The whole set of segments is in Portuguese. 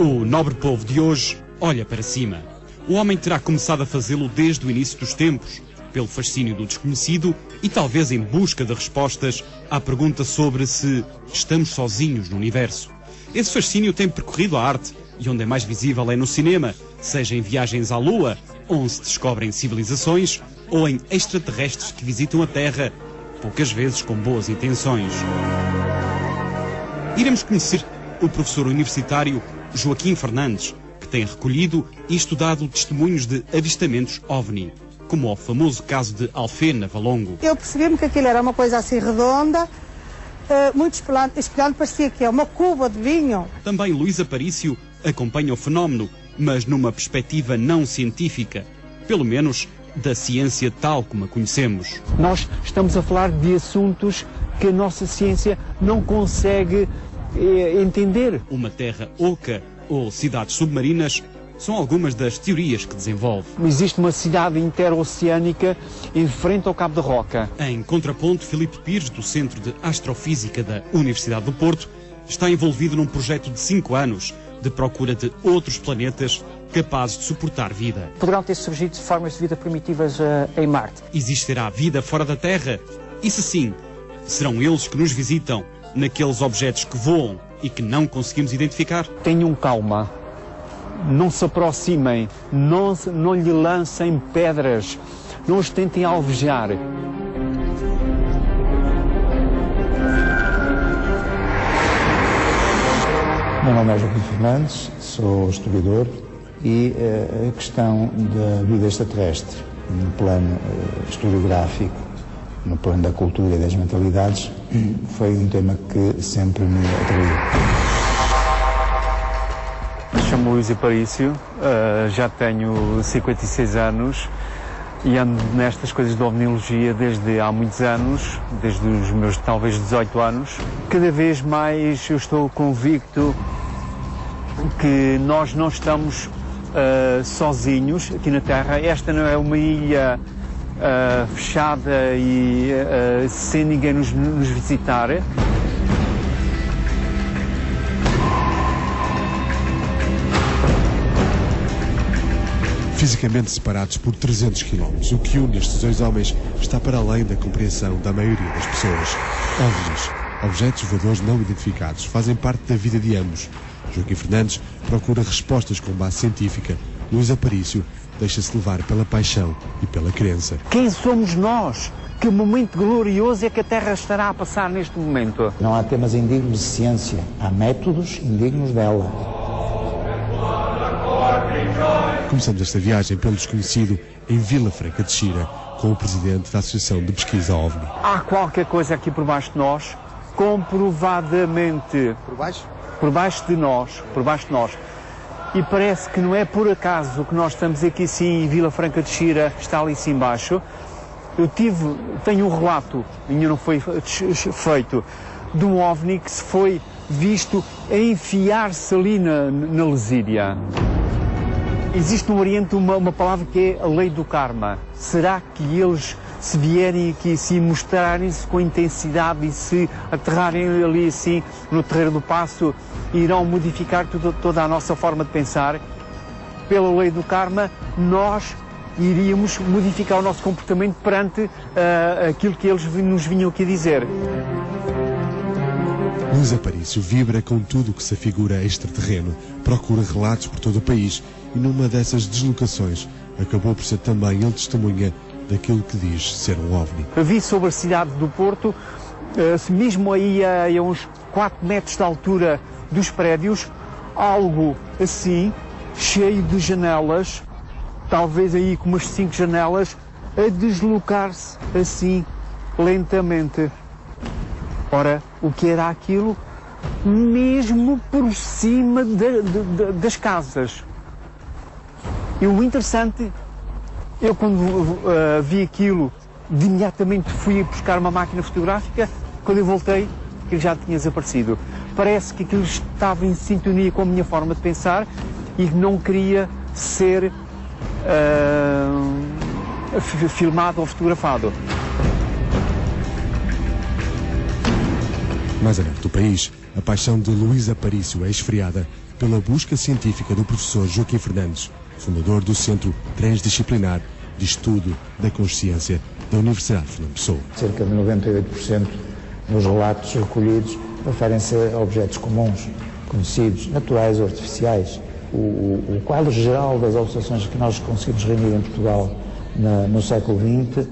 O nobre povo de hoje olha para cima. O homem terá começado a fazê-lo desde o início dos tempos, pelo fascínio do desconhecido e talvez em busca de respostas à pergunta sobre se estamos sozinhos no universo. Esse fascínio tem percorrido a arte e onde é mais visível é no cinema, seja em viagens à Lua, onde se descobrem civilizações, ou em extraterrestres que visitam a Terra, poucas vezes com boas intenções. Iremos conhecer o professor universitário Joaquim Fernandes, que tem recolhido e estudado testemunhos de avistamentos OVNI, como ao famoso caso de Alfena Valongo. Eu percebi-me que aquilo era uma coisa assim redonda, muito espelhante, parecia que é uma cuba de vinho. Também Luís Aparício acompanha o fenómeno, mas numa perspectiva não científica, pelo menos da ciência tal como a conhecemos. Nós estamos a falar de assuntos que a nossa ciência não consegue entender. Uma terra oca ou cidades submarinas são algumas das teorias que desenvolve. Existe uma cidade interoceânica em frente ao Cabo da Roca. Em contraponto, Filipe Pires, do Centro de Astrofísica da Universidade do Porto, está envolvido num projeto de 5 anos de procura de outros planetas capazes de suportar vida. Poderão ter surgido formas de vida primitivas em Marte. Existirá vida fora da Terra? E se sim, serão eles que nos visitam naqueles objetos que voam e que não conseguimos identificar? Tenham calma, não se aproximem, não lhe lancem pedras, não os tentem alvejar. Meu nome é Joaquim Fernandes, sou historiador e a questão da vida extraterrestre no plano historiográfico, no plano da cultura e das mentalidades, foi um tema que sempre me atraiu. Chamo-me Luís Aparício, já tenho 56 anos e ando nestas coisas de ovniologia desde há muitos anos, desde os meus talvez 18 anos. Cada vez mais eu estou convicto que nós não estamos sozinhos aqui na Terra. Esta não é uma ilha fechada e sem ninguém nos visitar. Fisicamente separados por 300 km, o que une estes dois homens está para além da compreensão da maioria das pessoas. OVNIs, objetos voadores não identificados, fazem parte da vida de ambos. Joaquim Fernandes procura respostas com base científica. Luís Aparício deixa-se levar pela paixão e pela crença. Quem somos nós? Que momento glorioso é que a Terra estará a passar neste momento? Não há temas indignos de ciência, há métodos indignos dela. Começamos esta viagem pelo desconhecido em Vila Franca de Xira, com o presidente da Associação de Pesquisa OVNI. Há qualquer coisa aqui por baixo de nós, comprovadamente. Por baixo? Por baixo de nós, por baixo de nós. E parece que não é por acaso que nós estamos aqui sim em Vila Franca de Xira, está ali sim embaixo. Tenho um relato, ainda não foi feito, de um OVNI que se foi visto a enfiar-se ali na Lesíria. Existe no Oriente uma palavra que é a lei do karma. Será que eles, se vierem aqui assim, mostrarem-se com intensidade e se aterrarem ali assim no Terreiro do Paço, irão modificar toda a nossa forma de pensar? Pela lei do karma, nós iríamos modificar o nosso comportamento perante aquilo que eles nos vinham aqui dizer. Luís Aparício vibra com tudo o que se afigura extraterreno, procura relatos por todo o país e numa dessas deslocações acabou por ser também ele testemunha daquilo que diz ser um OVNI. Vi sobre a cidade do Porto, mesmo aí a uns 4 metros de altura dos prédios, algo assim, cheio de janelas, talvez aí com umas 5 janelas, a deslocar-se assim, lentamente. Ora, o que era aquilo? Mesmo por cima das casas. E o interessante, eu quando vi aquilo, de imediatamente fui buscar uma máquina fotográfica, quando eu voltei, aquilo já tinha desaparecido. Parece que aquilo estava em sintonia com a minha forma de pensar e não queria ser filmado ou fotografado. Mais a norte do país, a paixão de Luís Aparício é esfriada pela busca científica do professor Joaquim Fernandes, fundador do Centro Transdisciplinar de Estudo da Consciência da Universidade de Fernando Pessoa. Cerca de 98% dos relatos recolhidos referem-se a objetos comuns, conhecidos, naturais ou artificiais. O quadro geral das observações que nós conseguimos reunir em Portugal no século XX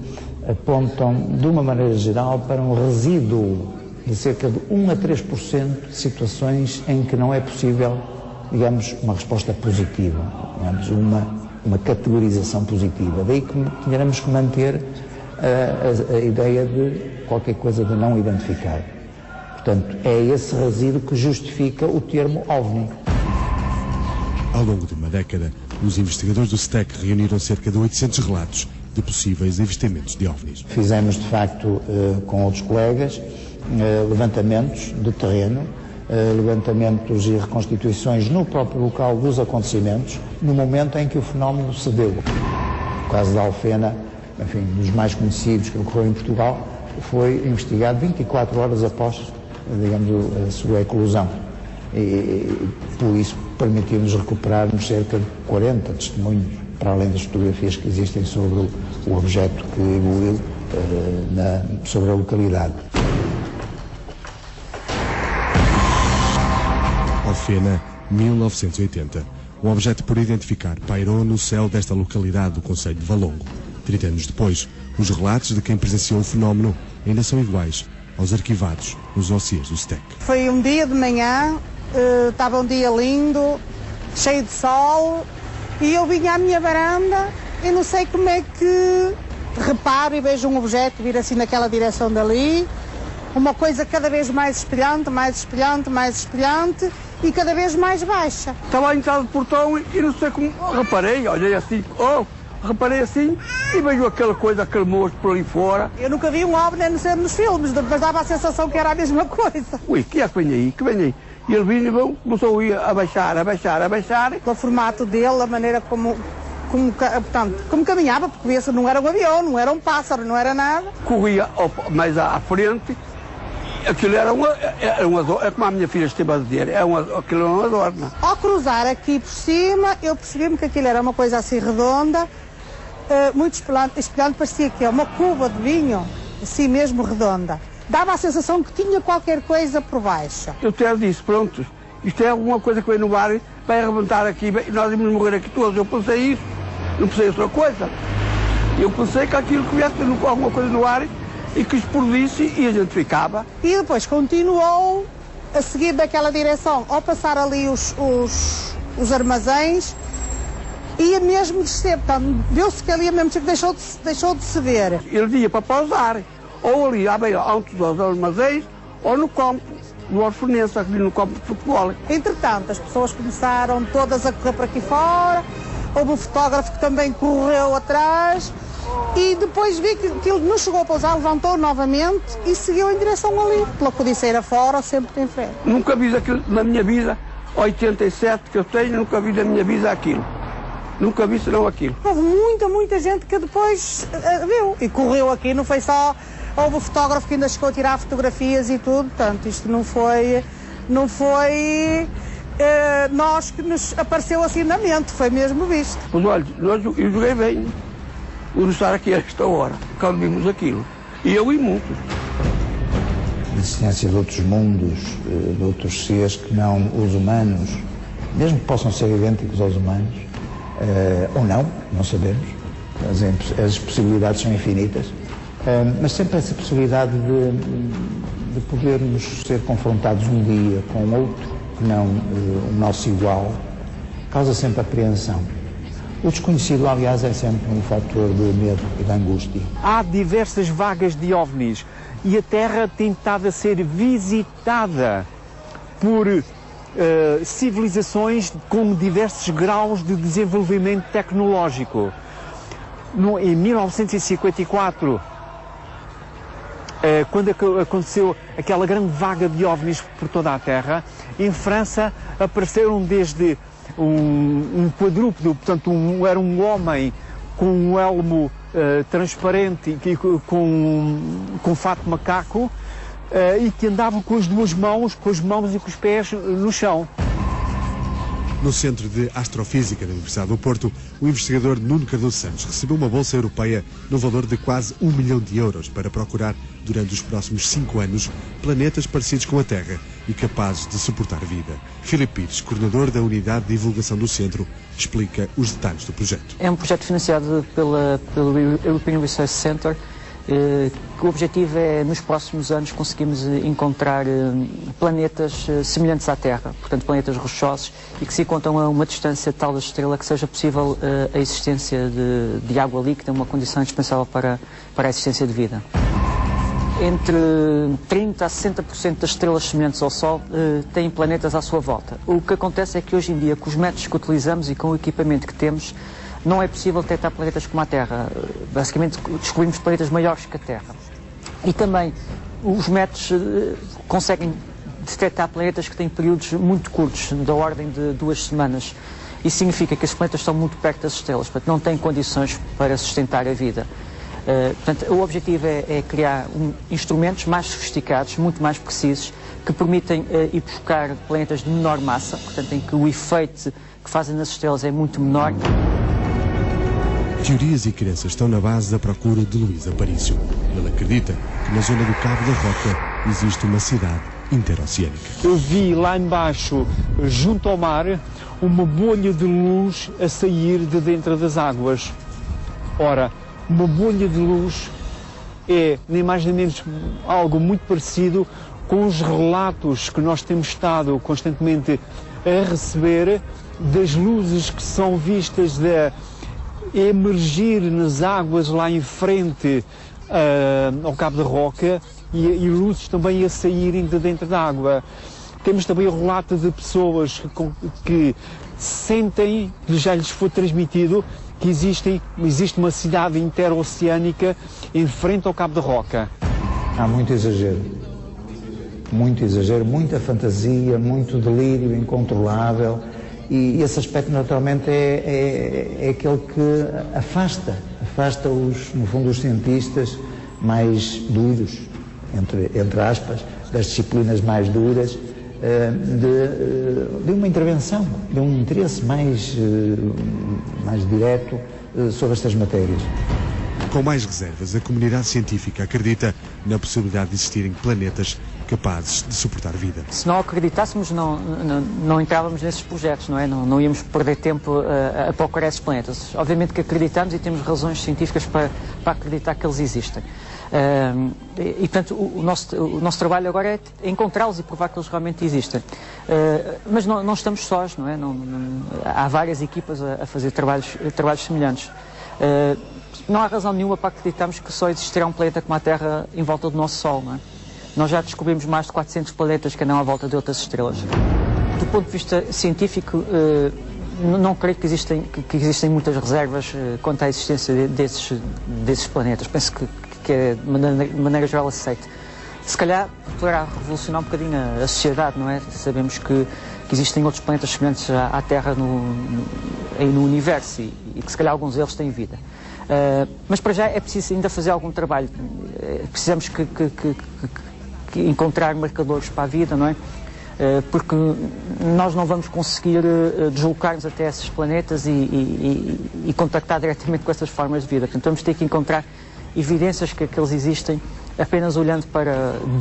apontam, de uma maneira geral, para um resíduo de cerca de 1 a 3% de situações em que não é possível, digamos, uma resposta positiva, digamos, uma categorização positiva. Daí que tínhamos que manter a ideia de qualquer coisa de não identificado. Portanto, é esse resíduo que justifica o termo OVNI. Ao longo de uma década, os investigadores do STEC reuniram cerca de 800 relatos de possíveis avistamentos de OVNIs. Fizemos, de facto, com outros colegas, levantamentos de terreno, levantamentos e reconstituições no próprio local dos acontecimentos, no momento em que o fenómeno se deu. O caso da Alfena, enfim, dos mais conhecidos que ocorreu em Portugal, foi investigado 24 horas após, digamos, a sua eclosão. E por isso permitiu-nos recuperarmos cerca de 40 testemunhos, para além das fotografias que existem sobre o objeto que evoluiu sobre a localidade. Alfena, 1980. Um objeto por identificar pairou no céu desta localidade do concelho de Valongo. 30 anos depois, os relatos de quem presenciou o fenómeno ainda são iguais aos arquivados nos dossiês do STEC. Foi um dia de manhã, estava um dia lindo, cheio de sol, e eu vinha à minha varanda e não sei como é que reparo e vejo um objeto vir assim naquela direção dali, uma coisa cada vez mais espelhante, mais espelhante, mais espelhante e cada vez mais baixa. Estava em casa do portão e não sei como, reparei, olhei assim, reparei assim e vejo aquela coisa, aquele monstro por ali fora. Eu nunca vi um OVNI a não ser nos filmes, mas dava a sensação que era a mesma coisa. Ui, que é que vem aí? Que vem aí? E ele vinha e começou a ir a baixar. O formato dele, a maneira como caminhava, porque via-se não era um avião, não era um pássaro, não era nada. Corria mais à frente, aquilo era uma adorna, é como a minha filha esteve a dizer, aquilo era uma adorna. Ao cruzar aqui por cima, eu percebi-me que aquilo era uma coisa assim redonda, muito espelhante, parecia que é uma cuba de vinho, assim mesmo redonda. Dava a sensação que tinha qualquer coisa por baixo. Eu até disse, pronto, isto é alguma coisa que vem no ar, vai arrebentar aqui, nós íamos morrer aqui todos. Eu pensei isso, não pensei outra coisa. Eu pensei que aquilo que viesse alguma coisa no ar e que explodisse e a gente ficava. E depois continuou a seguir daquela direção, ao passar ali os armazéns, ia mesmo descer, portanto, viu-se que ali mesmo deixou de se ver. Ele ia para pausar, ou ali à beira antes dos armazéns, ou no campo do Orfenense, aqui no campo de futebol. Entretanto, as pessoas começaram todas a correr para aqui fora, houve um fotógrafo que também correu atrás, e depois vi que ele não chegou a pousar, levantou novamente e seguiu em direção ali, pela codiceira fora, sempre em frente. Nunca vi aquilo na minha vida, 87 que eu tenho, nunca vi na minha vida aquilo. Nunca vi senão aquilo. Houve muita gente que depois viu e correu aqui, não foi só... Houve um fotógrafo que ainda chegou a tirar fotografias e tudo, portanto, isto não foi nós que nos apareceu assim na mente, foi mesmo visto. Mas olha, eu joguei bem, por estar aqui a esta hora, quando vimos aquilo, e eu e muitos. A existência de outros mundos, de outros seres que não os humanos, mesmo que possam ser idênticos aos humanos, ou não sabemos, as possibilidades são infinitas. Mas sempre essa possibilidade de podermos ser confrontados um dia com outro que não o nosso igual, causa sempre apreensão. O desconhecido, aliás, é sempre um fator de medo e de angústia. Há diversas vagas de OVNIs e a Terra tem estado a ser visitada por civilizações com diversos graus de desenvolvimento tecnológico. Em 1954, quando aconteceu aquela grande vaga de OVNIs por toda a Terra, em França apareceram desde um quadrúpedo, portanto era um homem com um elmo transparente e com fato de macaco e que andava com as duas mãos, com as mãos e com os pés no chão. No Centro de Astrofísica da Universidade do Porto, o investigador Nuno Cardoso Santos recebeu uma bolsa europeia no valor de quase 1 milhão de euros para procurar, durante os próximos 5 anos, planetas parecidos com a Terra e capazes de suportar vida. Filipe Pires, coordenador da Unidade de Divulgação do Centro, explica os detalhes do projeto. É um projeto financiado pelo European Research Center. O objetivo é, nos próximos anos, conseguirmos encontrar planetas semelhantes à Terra, portanto planetas rochosos, e que se encontram a uma distância tal da estrela que seja possível a existência de água líquida, uma condição indispensável para a existência de vida. Entre 30% a 60% das estrelas semelhantes ao Sol têm planetas à sua volta. O que acontece é que hoje em dia, com os métodos que utilizamos e com o equipamento que temos, não é possível detectar planetas como a Terra. Basicamente, descobrimos planetas maiores que a Terra. E também, os métodos conseguem detectar planetas que têm períodos muito curtos, da ordem de 2 semanas. Isso significa que esses planetas estão muito perto das estrelas, portanto, não têm condições para sustentar a vida. Portanto, o objetivo é criar instrumentos mais sofisticados, muito mais precisos, que permitem ir buscar planetas de menor massa, portanto, em que o efeito que fazem nas estrelas é muito menor. Teorias e crenças estão na base da procura de Luís Aparício. Ele acredita que na zona do Cabo da Roca existe uma cidade interoceânica. Eu vi lá embaixo, junto ao mar, uma bolha de luz a sair de dentro das águas. Ora, uma bolha de luz é, nem mais nem menos, algo muito parecido com os relatos que nós temos estado constantemente a receber das luzes que são vistas emergir nas águas lá em frente ao Cabo da Roca e luzes também a saírem de dentro da água. Temos também o relato de pessoas que sentem, que já lhes foi transmitido, que existe uma cidade interoceânica em frente ao Cabo da Roca. Há muito exagero, muita fantasia, muito delírio incontrolável. E esse aspecto, naturalmente, é aquele que afasta no fundo, os cientistas mais duros, entre aspas, das disciplinas mais duras, de uma intervenção, de um interesse mais direto sobre estas matérias. Com mais reservas, a comunidade científica acredita na possibilidade de existirem planetas capazes de suportar vida. Se não acreditássemos, não entrávamos nesses projetos, não é? Não íamos perder tempo a procurar esses planetas. Obviamente que acreditamos e temos razões científicas para acreditar que eles existem. E portanto, o nosso trabalho agora é encontrá-los e provar que eles realmente existem. Mas não estamos sós, não é? Há várias equipas a fazer trabalhos semelhantes. Não há razão nenhuma para acreditarmos que só existirá um planeta como a Terra em volta do nosso Sol, não é? Nós já descobrimos mais de 400 planetas que andam à volta de outras estrelas. Do ponto de vista científico, não creio que existem muitas reservas quanto à existência desses planetas. Penso que é de maneira geral aceito. Se calhar poderá revolucionar um bocadinho a sociedade, não é? Sabemos que existem outros planetas semelhantes à Terra no universo e que se calhar alguns deles têm vida. Mas para já é preciso ainda fazer algum trabalho. Precisamos que encontrar marcadores para a vida, não é? Porque nós não vamos conseguir deslocar-nos até esses planetas e contactar diretamente com essas formas de vida. Portanto, vamos ter que encontrar evidências que eles existem apenas olhando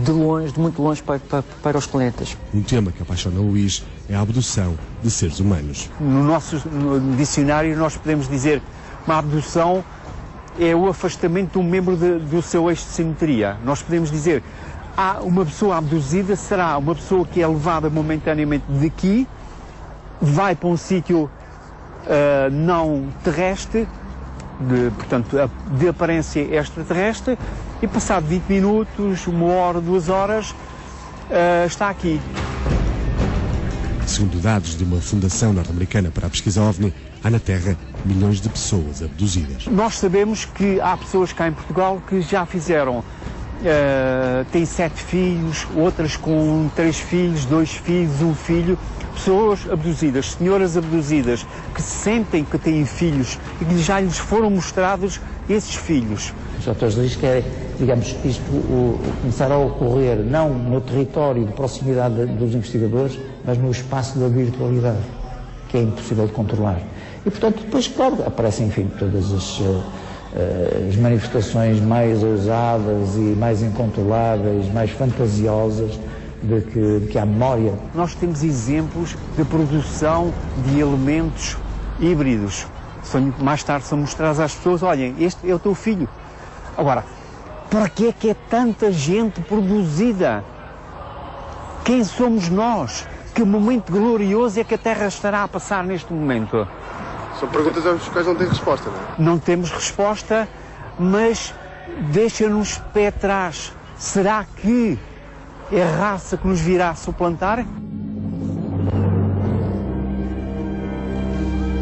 de muito longe para os planetas. Um tema que apaixona Luís é a abdução de seres humanos. No dicionário nós podemos dizer que uma abdução é o afastamento de um membro do seu eixo de simetria. Nós podemos dizer uma pessoa abduzida será uma pessoa que é levada momentaneamente daqui, vai para um sítio não terrestre, portanto, de aparência extraterrestre, e passado 20 minutos, 1 hora, 2 horas, está aqui. Segundo dados de uma fundação norte-americana para a pesquisa OVNI, há na Terra milhões de pessoas abduzidas. Nós sabemos que há pessoas cá em Portugal que já fizeram, têm 7 filhos, outras com 3 filhos, 2 filhos, 1 filho. Pessoas abduzidas, senhoras abduzidas, que sentem que têm filhos e que já lhes foram mostrados esses filhos. Os autores de risco querem, digamos, isto começar a ocorrer não no território de proximidade dos investigadores, mas no espaço da virtualidade. que é impossível de controlar. E, portanto, depois, claro, aparecem, enfim, todas as manifestações mais ousadas e mais incontroláveis, mais fantasiosas de que há memória. Nós temos exemplos de produção de elementos híbridos. Mais tarde são mostrados às pessoas, olhem, este é o teu filho. Agora, para que é tanta gente produzida? Quem somos nós? Que momento glorioso é que a Terra estará a passar neste momento? São perguntas às quais não tem resposta, não é? Não temos resposta, mas deixa-nos pé atrás. Será que é a raça que nos virá a suplantar?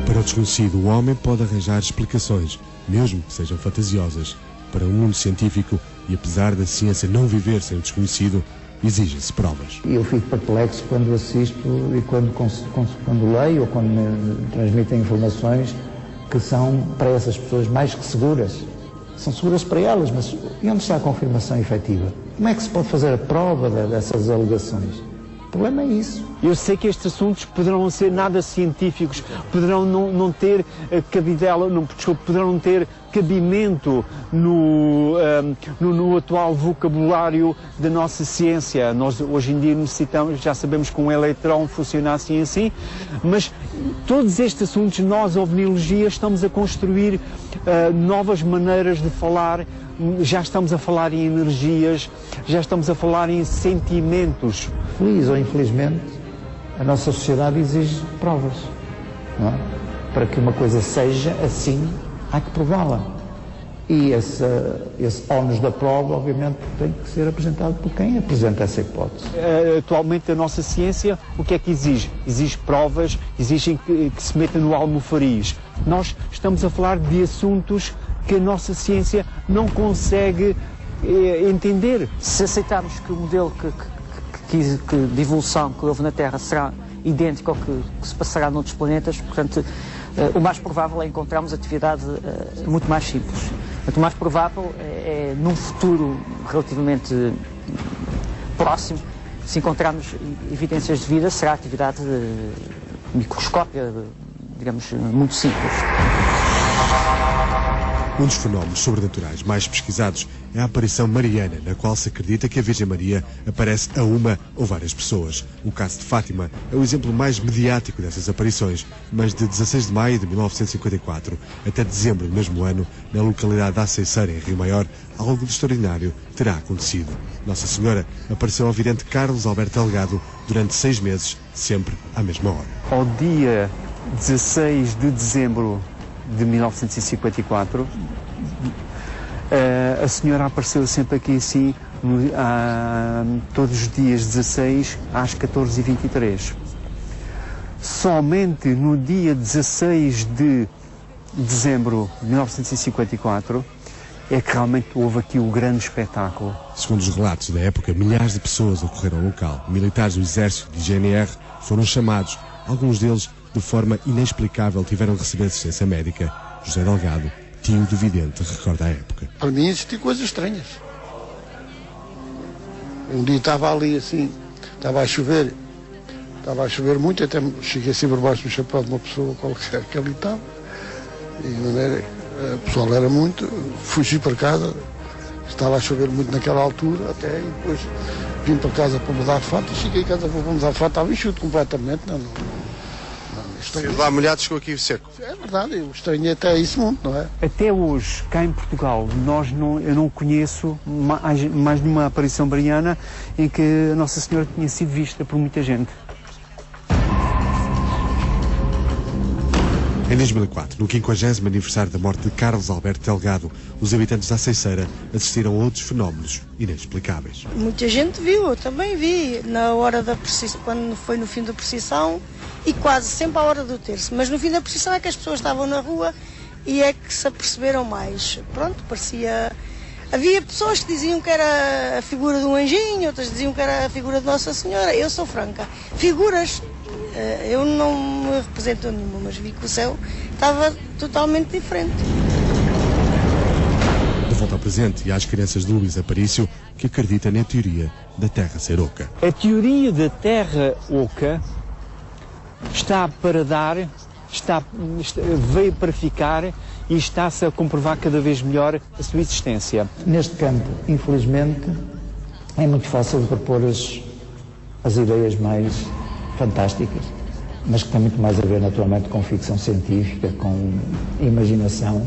Para o desconhecido, o homem pode arranjar explicações, mesmo que sejam fantasiosas. Para o mundo científico, e apesar da ciência não viver sem o desconhecido, exigem-se provas. Eu fico perplexo quando assisto e quando leio ou quando me transmitem informações que são para essas pessoas mais que seguras. São seguras para elas, mas e onde está a confirmação efetiva? Como é que se pode fazer a prova dessas alegações? O problema é isso. Eu sei que estes assuntos poderão não ser nada científicos, poderão não ter cabidela, poderão não ter cabimento no atual vocabulário da nossa ciência. Nós hoje em dia necessitamos, já sabemos que um eletrão funciona assim, mas todos estes assuntos, nós, ovniologia, estamos a construir novas maneiras de falar. Já estamos a falar em energias, já estamos a falar em sentimentos. Feliz ou infelizmente, a nossa sociedade exige provas, não é? Para que uma coisa seja assim, há que prová-la. E esse ónus da prova, obviamente, tem que ser apresentado por quem apresenta essa hipótese. Atualmente, a nossa ciência, o que é que exige? Exige provas, exige que se meta no almofariz. Nós estamos a falar de assuntos que a nossa ciência não consegue entender. Se aceitarmos que o modelo de evolução que houve na Terra será idêntico ao que se passará noutros planetas, portanto, o mais provável é encontrarmos atividade muito mais simples. Portanto, o mais provável é num futuro relativamente próximo, se encontrarmos evidências de vida, será atividade microscópica, digamos, muito simples. Um dos fenómenos sobrenaturais mais pesquisados é a aparição mariana, na qual se acredita que a Virgem Maria aparece a uma ou várias pessoas. O caso de Fátima é o exemplo mais mediático dessas aparições, mas de 16 de maio de 1954 até dezembro do mesmo ano, na localidade de Aceiceira, em Rio Maior, algo de extraordinário terá acontecido. Nossa Senhora apareceu ao vidente Carlos Alberto Delgado durante 6 meses, sempre à mesma hora. Ao dia 16 de dezembro de 1954, a senhora apareceu sempre aqui assim, todos os dias 16 às 14h23. Somente no dia 16 de dezembro de 1954 é que realmente houve aqui o grande espetáculo. Segundo os relatos da época, milhares de pessoas ocorreram ao local. Militares do Exército e GNR foram chamados, alguns deles de forma inexplicável tiveram de receber assistência médica. José Delgado, tio do vidente, recorda a época. Para mim existiam coisas estranhas. Um dia estava ali assim, estava a chover muito, até cheguei assim por baixo do chapéu de uma pessoa qualquer que ali estava. E de maneira, o pessoal era muito, fugi para casa, estava a chover muito naquela altura, até e depois vim para casa para mudar de fato e cheguei a casa para mudar de fato, estava enxuto completamente, não. Saiu lá molhado, chegou aqui seco. É verdade, eu estranhei até isso muito, não é? Até hoje, cá em Portugal, eu não conheço mais nenhuma aparição mariana em que a Nossa Senhora tinha sido vista por muita gente. Em 2004, no 50º aniversário da morte de Carlos Alberto Delgado, os habitantes da Aceiceira assistiram a outros fenómenos inexplicáveis. Muita gente viu, eu também vi, na hora da procissão, quando foi no fim da procissão, e quase sempre à hora do terço. Mas no fim da procissão é que as pessoas estavam na rua e é que se aperceberam mais. Pronto, parecia... Havia pessoas que diziam que era a figura de um anjinho, outras diziam que era a figura de Nossa Senhora. Eu sou franca. Figuras, eu não me represento nenhuma, mas vi que o céu estava totalmente diferente. De volta ao presente e às crianças de Luís Aparício, que acredita na teoria da Terra ser oca. A teoria da Terra oca está para dar, veio para ficar e está-se a comprovar cada vez melhor a sua existência. Neste campo, infelizmente, é muito fácil de propor as ideias mais fantásticas, mas que tem muito mais a ver, naturalmente, com ficção científica, com imaginação,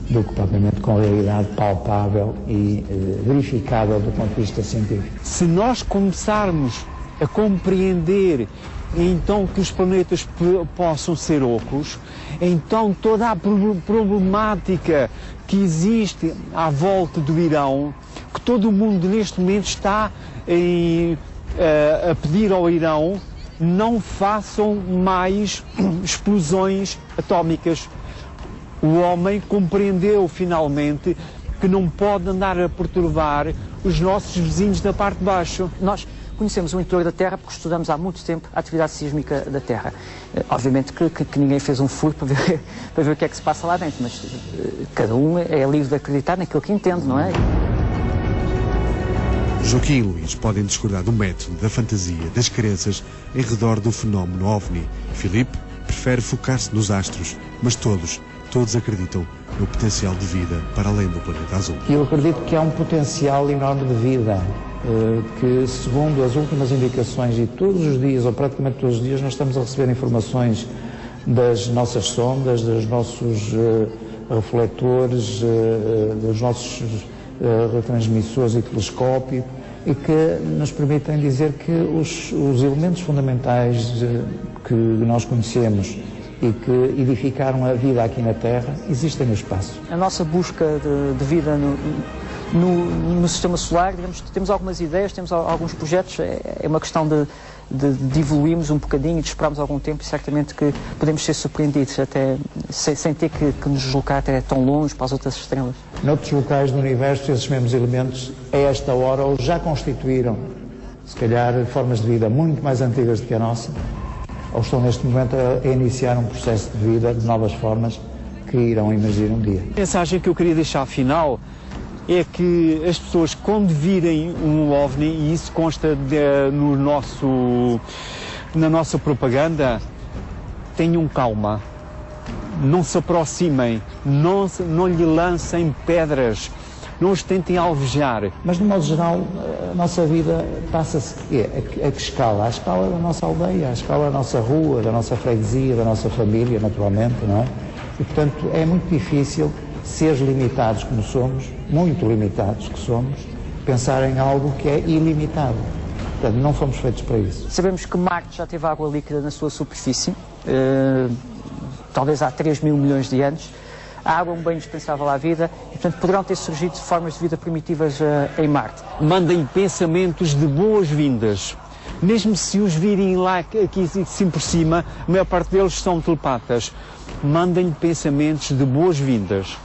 do que propriamente com a realidade palpável e verificável do ponto de vista científico. Se nós começarmos a compreender então que os planetas possam ser ocos, então toda a problemática que existe à volta do Irão, que todo o mundo neste momento está a pedir ao Irão, não façam mais explosões atómicas. O homem compreendeu finalmente que não pode andar a perturbar os nossos vizinhos da parte de baixo. Nós conhecemos o interior da Terra porque estudamos há muito tempo a atividade sísmica da Terra. Obviamente que ninguém fez um furo para ver o que é que se passa lá dentro, mas cada um é livre de acreditar naquilo que entende, não é? Joaquim e Luís podem discordar do método, da fantasia, das crenças em redor do fenómeno OVNI. Filipe prefere focar-se nos astros, mas todos acreditam no potencial de vida para além do planeta azul. Eu acredito que há um potencial enorme de vida, que segundo as últimas indicações, e todos os dias, ou praticamente todos os dias, nós estamos a receber informações das nossas sondas, dos nossos refletores, dos nossos retransmissores e telescópio, e que nos permitem dizer que os elementos fundamentais que nós conhecemos e que edificaram a vida aqui na Terra existem no espaço. A nossa busca de vida no sistema solar, digamos, temos algumas ideias, temos alguns projetos, é uma questão de evoluirmos um bocadinho e de esperarmos algum tempo, e certamente que podemos ser surpreendidos até sem ter que nos deslocar até tão longe para as outras estrelas. Noutros locais do universo, esses mesmos elementos, a esta hora, ou já constituíram, se calhar, formas de vida muito mais antigas do que a nossa, ou estão neste momento a iniciar um processo de vida de novas formas que irão emergir um dia. A mensagem que eu queria deixar final é que as pessoas, quando virem um OVNI, e isso consta na nossa propaganda, tenham calma, não se aproximem, não lhe lancem pedras, não os tentem alvejar. Mas, de modo geral, a nossa vida passa-se a que escala? À escala da nossa aldeia, à escala da nossa rua, da nossa freguesia, da nossa família, naturalmente, não é? E, portanto, é muito difícil, seres limitados como somos, muito limitados que somos, pensar em algo que é ilimitado. Portanto, não fomos feitos para isso. Sabemos que Marte já teve água líquida na sua superfície, talvez há 3.000 milhões de anos. A água é um bem indispensável à vida e, portanto, poderão ter surgido formas de vida primitivas em Marte. Mandem pensamentos de boas-vindas. Mesmo se os virem lá aqui assim por cima, a maior parte deles são telepatas. Mandem pensamentos de boas-vindas.